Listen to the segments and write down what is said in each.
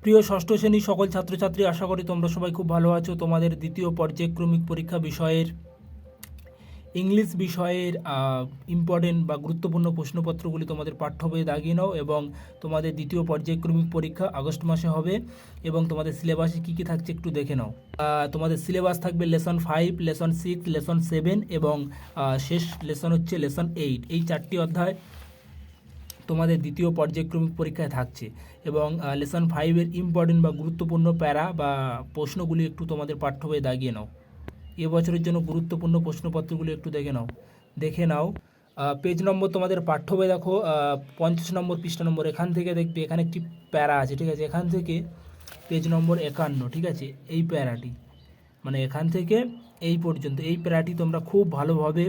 প্রিয় ষষ্ঠ শ্রেণীর সকল ছাত্রছাত্রী, আশা করি তোমরা সবাই খুব ভালো আছো। তোমাদের দ্বিতীয় পর্যায়ক্রমিক পরীক্ষা বিষয়ের ইংলিশ বিষয়ের ইম্পর্টেন্ট বা গুরুত্বপূর্ণ প্রশ্নপত্রগুলি তোমাদের পাঠ্য বইয়ে দাগিয়ে নাও এবং তোমাদের দ্বিতীয় পর্যায়ক্রমিক পরীক্ষা আগস্ট মাসে হবে এবং তোমাদের সিলেবাসে কী কী থাকছে একটু দেখে নাও। তোমাদের সিলেবাস থাকবে লেসন 5, লেসন 6, লেসন 7 এবং শেষ লেসন হচ্ছে লেসন 8। এই 4টি অধ্যায় তোমাদের দ্বিতীয় পর্যায়ক্রমিক পরীক্ষায় থাকছে এবং লেসন 5-এর ইম্পর্টেন্ট বা গুরুত্বপূর্ণ প্যারা বা প্রশ্নগুলি একটু তোমাদের পাঠ্য বইয়ে দাগিয়ে নাও। এবছরের জন্য গুরুত্বপূর্ণ প্রশ্নপত্রগুলি একটু দেখে নাও। পেজ নম্বর তোমাদের পাঠ্য বই দেখো 50 নম্বর পৃষ্ঠা নম্বর, এখান থেকে দেখবে এখানে একটি প্যারা আছে, ঠিক আছে। এখান থেকে পেজ নম্বর 51, ঠিক আছে, এই প্যারাটি মানে এখান থেকে এই পর্যন্ত এই প্যারাটি তোমরা খুব ভালোভাবে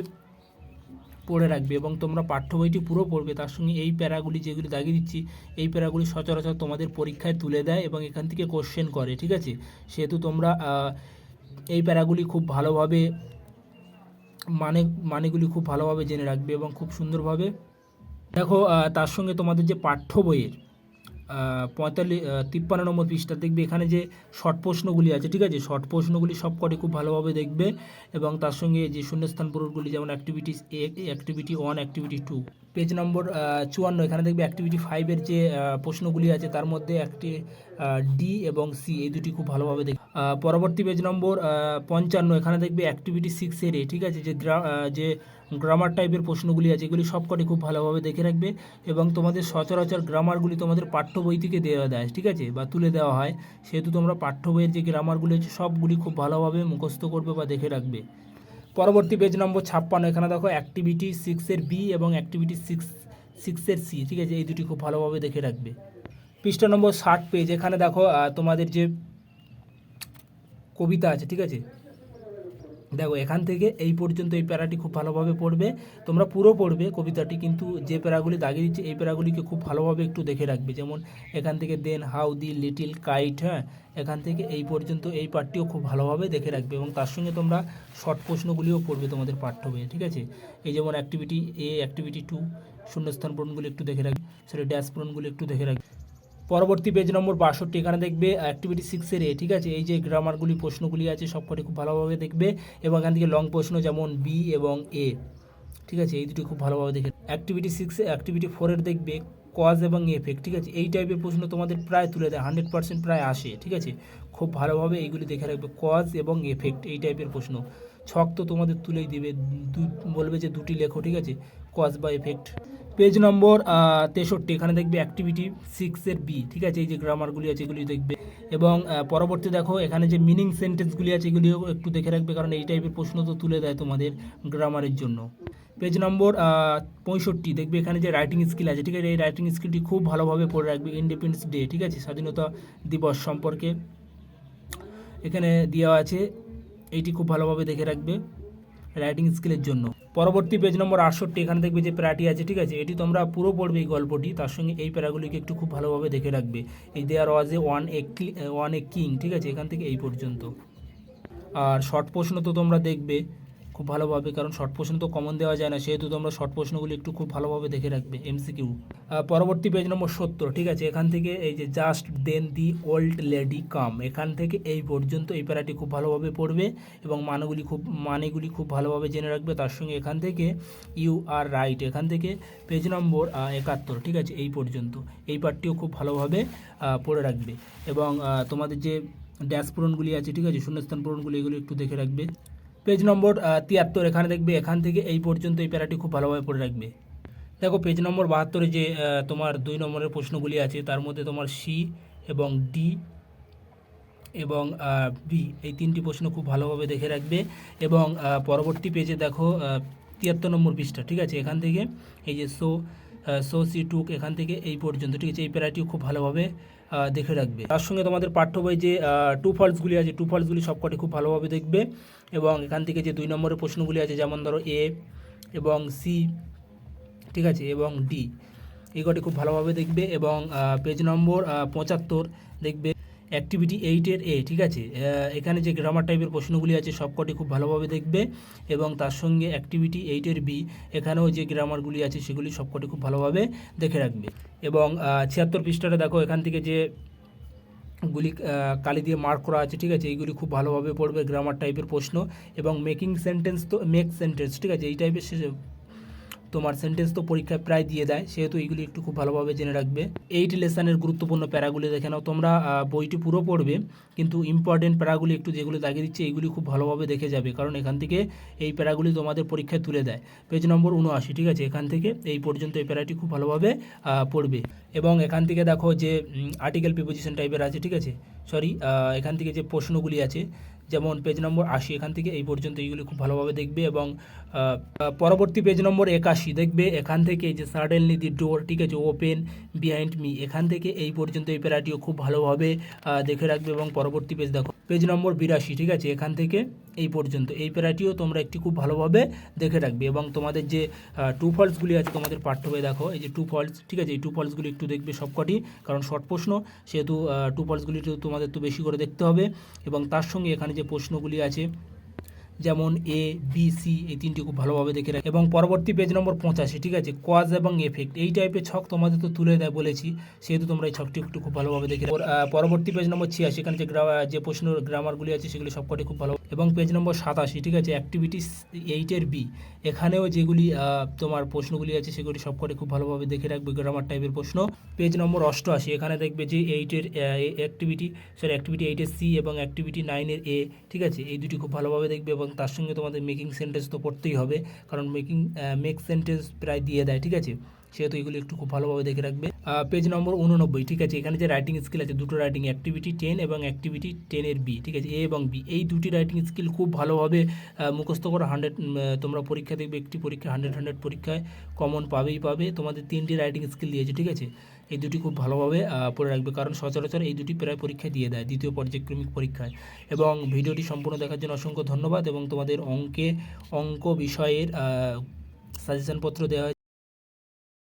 পড়ে রাখবে এবং তোমরা পাঠ্য বইটি পুরো পড়বে। তার সঙ্গে এই প্যারাগুলি যেগুলি দাগিয়ে দিচ্ছি, এই প্যারাগুলি সচরাচর তোমাদের পরীক্ষায় তুলে দেয় এবং এখান থেকে কোশ্চেন করে, ঠিক আছে। সেহেতু তোমরা এই প্যারাগুলি খুব ভালোভাবে মানেগুলি খুব ভালোভাবে জেনে রাখবে এবং খুব সুন্দরভাবে দেখো। তার সঙ্গে তোমাদের যে পাঠ্য বইয়ের 53 নম্বর পৃষ্ঠা দেখবে এখানে যে শর্ট প্রশ্নগুলি আছে, ঠিক আছে, শর্ট প্রশ্নগুলি সবকটি খুব ভালোভাবে দেখবে এবং তার সঙ্গে যে শূন্যস্থান পূরণগুলি যেমন অ্যাক্টিভিটি 1, অ্যাক্টিভিটি 1, অ্যাক্টিভিটি 2, পেজ নম্বর 54 এখানে দেখবে অ্যাক্টিভিটি 5-এর যে প্রশ্নগুলি আছে তার মধ্যে একটি ডি এবং সি, এই দুটি খুব ভালোভাবে দেখবে। পরবর্তী পেজ নম্বর 55 এখানে দেখবে অ্যাক্টিভিটি 6-এর ঠিক আছে, যে গ্রামার টাইপের প্রশ্নগুলি আছে এগুলি সবকটি খুব ভালোভাবে দেখে রাখবে এবং তোমাদের সচরাচর গ্রামারগুলি তোমাদের পাঠ্য বই থেকে দেওয়া দেয়, ঠিক আছে, বা তুলে দেওয়া হয়। সেহেতু তোমরা পাঠ্য বইয়ের যে গ্রামারগুলি আছে সবগুলি খুব ভালোভাবে মুখস্থ করবে বা দেখে রাখবে। পরবর্তী পেজ নম্বর 56 এখানে দেখো অ্যাক্টিভিটি 6-এর বি এবং অ্যাক্টিভিটি 6-এর সি, ঠিক আছে, এই দুটি খুব ভালোভাবে দেখে রাখবে। পৃষ্ঠা নম্বর 60 পেজ এখানে দেখো তোমাদের যে কবিতা আছে, ঠিক আছে, দেখো এখান থেকে এই পর্যন্ত এই প্যারাটি খুব ভালোভাবে পড়বে। তোমরা পুরো পড়বে কবিতাটি, কিন্তু যে প্যারাগুলি দাগিয়ে দিচ্ছে এই প্যারাগুলিকে খুব ভালোভাবে একটু দেখে রাখবে। যেমন এখান থেকে দেন, হাউ, দি, লিটিল, কাইট, হ্যাঁ, এখান থেকে এই পর্যন্ত এই পাঠটিও খুব ভালোভাবে দেখে রাখবে এবং তার সঙ্গে তোমরা শর্ট প্রশ্নগুলিও পড়বে তোমাদের পাঠ্য বইয়ে, ঠিক আছে। এই যেমন অ্যাক্টিভিটি এ, অ্যাক্টিভিটি 2, শূন্যস্থান পূরণগুলি একটু দেখে রাখবে, ড্যাশ পূরণগুলি একটু দেখে রাখবে। পরবর্তী পেজ নম্বর 62 এখানে দেখবে অ্যাক্টিভিটি 6-এর এ, ঠিক আছে, এই যে গ্রামারগুলি প্রশ্নগুলি আছে সবকটি খুব ভালোভাবে দেখবে এবং এখান থেকে লং প্রশ্ন যেমন বি এবং এ, ঠিক আছে, এই দুটি খুব ভালোভাবে দেখে। অ্যাক্টিভিটি 6, অ্যাক্টিভিটি 4-এর দেখবে কজ এবং এফেক্ট, ঠিক আছে, এই টাইপের প্রশ্ন তোমাদের প্রায় তুলে দেয়, 100% প্রায় আসে, ঠিক আছে। খুব ভালোভাবে এইগুলি দেখে রাখবে, কজ এবং এফেক্ট এই টাইপের প্রশ্ন। ছক তো তোমাদের তুলেই দিবে, বলবে যে দুটি লেখো, ঠিক আছে, কজ বা এফেক্ট। পেজ নম্বর 63 এখানে দেখবে অ্যাক্টিভিটি 6-এর বি, ঠিক আছে, এই যে গ্রামারগুলি আছে এগুলি দেখবে এবং পরবর্তী দেখো এখানে যে মিনিং সেন্টেন্সগুলি আছে এগুলিও একটু দেখে রাখবে, কারণ এই টাইপের প্রশ্ন তো তুলে দেয় তোমাদের গ্রামারের জন্য। পেজ নম্বর 65 দেখবে এখানে যে রাইটিং স্কিল আছে, ঠিক আছে, এই রাইটিং স্কিলটি খুব ভালোভাবে পড়ে রাখবে। ইন্ডিপেন্ডেন্স ডে, ঠিক আছে, স্বাধীনতা দিবস সম্পর্কে এখানে দেওয়া আছে, এইটি খুব ভালোভাবে দেখে রাখবে রাইটিং স্কিলের জন্য। পরবর্তী পেজ নম্বর 68 এখানে দেখবে যে প্যারাটি আছে, ঠিক আছে, এটি তোমরা পুরো পড়বে এই গল্পটি, তার সঙ্গে এই প্যারাগুলিকে একটু খুব ভালোভাবে দেখে রাখবে। এই দেয়ার ওয়াজ এ ওয়ান এ কিং, ঠিক আছে, এখান থেকে এই পর্যন্ত। আর শর্ট প্রশ্ন তো তোমরা দেখবে খুব ভালোভাবে, কারণ শর্ট প্রশ্ন তো কমন দেওয়া যায় না, সেহেতু তোমরা শর্ট প্রশ্নগুলি একটু খুব ভালোভাবে দেখে রাখবে, এমসিকিউ। পরবর্তী পেজ নম্বর 70, ঠিক আছে, এখান থেকে এই যে just then the old lady come, এখান থেকে এই পর্যন্ত এই প্যারাটি খুব ভালোভাবে পড়বে এবং মানেগুলি খুব ভালোভাবে জেনে রাখবে। তার সঙ্গে এখান থেকে ইউ আর রাইট, এখান থেকে পেজ নম্বর 71, ঠিক আছে, এই পর্যন্ত এই পার্টটিও খুব ভালোভাবে পড়ে রাখবে এবং তোমাদের যে ড্যাশ পূরণগুলি আছে, ঠিক আছে, শূন্যস্থান পূরণগুলি এগুলি একটু দেখে রাখবে। পেজ নম্বর 73 এখানে দেখবে এখান থেকে এই পর্যন্ত এই প্যারাটি খুব ভালোভাবে পড়ে রাখবে। দেখো পেজ নম্বর 72 যে তোমার 2 নম্বরের প্রশ্নগুলি আছে তার মধ্যে তোমার সি এবং ডি এবং বি, এই 3টি প্রশ্ন খুব ভালোভাবে দেখে রাখবে এবং পরবর্তী পেজে দেখো 73 নম্বর পৃষ্ঠা, ঠিক আছে, এখান থেকে এই যে সো সি টুক, এখান থেকে এই পর্যন্ত, ঠিক আছে, এই প্যারাটিও খুব ভালোভাবে দেখে রাখবে। তার সঙ্গে তোমাদের পাঠ্য বই যে টু ফলসগুলি আছে টু ফলসগুলি সবকটি খুব ভালোভাবে দেখবে এবং এখান থেকে যে 2 নম্বরের প্রশ্নগুলি আছে যেমন ধরো এ এবং সি, ঠিক আছে, এবং ডি, এই কটি খুব ভালোভাবে দেখবে এবং পেজ নম্বর 75 দেখবে অ্যাক্টিভিটি 8-এর এ, ঠিক আছে, এখানে যে গ্রামার টাইপের প্রশ্নগুলি আছে সবকটি খুব ভালোভাবে দেখবে এবং তার সঙ্গে অ্যাক্টিভিটি 8-এর বি, এখানেও যে গ্রামারগুলি আছে সেগুলি সবকটি খুব ভালোভাবে দেখে রাখবে এবং 76 পৃষ্ঠাটা দেখো এখান থেকে যে গুলি কালি দিয়ে মার্ক করা আছে, ঠিক আছে। এইগুলি খুব ভালোভাবে পড়বে, গ্রামার টাইপের প্রশ্ন। এবং মেকিং সেন্টেন্স তো মেক সেন্টেন্স, ঠিক আছে, এই টাইপের তোমার সেন্টেন্স তো পরীক্ষায় প্রায় দিয়ে দেয়, সেহেতু এইগুলি একটু খুব ভালোভাবে জেনে রাখবে। 8 লেসনের গুরুত্বপূর্ণ প্যারাগুলি দেখে নাও। তোমরা বইটি পুরো পড়বে, কিন্তু ইম্পর্টেন্ট প্যারাগুলি একটু যেগুলো দাগিয়ে দিচ্ছে এইগুলি খুব ভালোভাবে দেখে যাবে, কারণ এখান থেকে এই প্যারাগুলি তোমাদের পরীক্ষায় তুলে দেয়। পেজ নম্বর 79, ঠিক আছে, এখান থেকে এই পর্যন্ত এই প্যারাটি খুব ভালোভাবে পড়বে। এবং এখান থেকে দেখো যে আর্টিকেল প্রিপোজিশন টাইপের আছে, ঠিক আছে, সরি, এখান থেকে যে প্রশ্নগুলি আছে, যেমন পেজ নম্বর 80, এখান থেকে এই পর্যন্ত এইগুলি খুব ভালোভাবে দেখবে। এবং পরবর্তী পেজ নম্বর 81 দেখবে, এখান থেকে যে সাডেনলি দি ডোর, ঠিক আছে, ওপেন বিহাইন্ড মি, এখান থেকে এই পর্যন্ত এই প্যারাটিও খুব ভালোভাবে দেখে রাখবে। এবং পরবর্তী পেজ দেখো, পেজ নম্বর 82, ঠিক আছে, এখান থেকে এই পর্যন্ত এই প্যারাটিও তোমরা একটি খুব ভালোভাবে দেখে রাখবে। এবং তোমাদের যে টু ফলসগুলি আছে তোমাদের পাঠ্য বইয়ে দেখো, এই যে টু ফলস, ঠিক আছে, এই টু ফলসগুলি একটু দেখবে সবকটি, কারণ শর্ট প্রশ্ন, সেহেতু টু ফলসগুলি তোমাদের তো বেশি করে দেখতে হবে। এবং তার সঙ্গে এখানে যে প্রশ্নগুলি আছে, যেমন এ বি সি, এই তিনটি খুব ভালোভাবে দেখে রাখে। এবং পরবর্তী পেজ নম্বর 85, ঠিক আছে, কজ এবং এফেক্ট, এই টাইপের ছক তোমাদের তো তুলে দেয় বলেছি, সেহেতু তোমরা এই ছকটি একটু খুব ভালোভাবে দেখে রাখো। পরবর্তী পেজ নম্বর 86, এখানে যে প্রশ্ন গ্রামারগুলি আছে সেগুলি সবকটি খুব ভালো। এবং পেজ নম্বর 87, ঠিক আছে, অ্যাক্টিভিটিস 8-এর বি, এখানেও যেগুলি তোমার প্রশ্নগুলি আছে সেগুলি সবকটি খুব ভালোভাবে দেখে রাখবে, গ্রামার টাইপের প্রশ্ন। পেজ নম্বর 88, এখানে দেখবে যে 8-এর অ্যাক্টিভিটি 8-এর সি এবং অ্যাক্টিভিটি 9-এর এ, ঠিক আছে, এই দুটি খুব ভালোভাবে দেখবে। এবং তার সঙ্গে তোমাদের মেকিং সেন্টেন্স তো পড়তেই হবে, কারণ মেক সেন্টেন্স প্রায় দিয়ে দেয়, ঠিক আছে, সেহেতু এগুলি একটু খুব ভালোভাবে দেখে রাখবে। পেজ নম্বর 89, ঠিক আছে, এখানে যে রাইটিং স্কিল আছে দুটো রাইটিং, অ্যাক্টিভিটি 10 এবং অ্যাক্টিভিটি 10-এর বি, ঠিক আছে, এ এবং বি, এই দুটি রাইটিং স্কিল খুব ভালোভাবে মুখস্থ করো। 100 তোমরা পরীক্ষা দেখবে, একটি পরীক্ষা 100 পরীক্ষায় কমন পাবে। তোমাদের 3টি রাইটিং স্কিল দিয়েছে, ঠিক আছে, এই দুটি খুব ভালোভাবে পড়ে রাখবে, কারণ সচরাচর এই দুটি প্রায় পরীক্ষায় দিয়ে দেয় দ্বিতীয় পর্যায়ক্রমিক পরীক্ষায়। এবং ভিডিওটি সম্পূর্ণ দেখার জন্য অসংখ্য ধন্যবাদ। এবং তোমাদের অঙ্ক বিষয়ের সাজেশনপত্র দেওয়া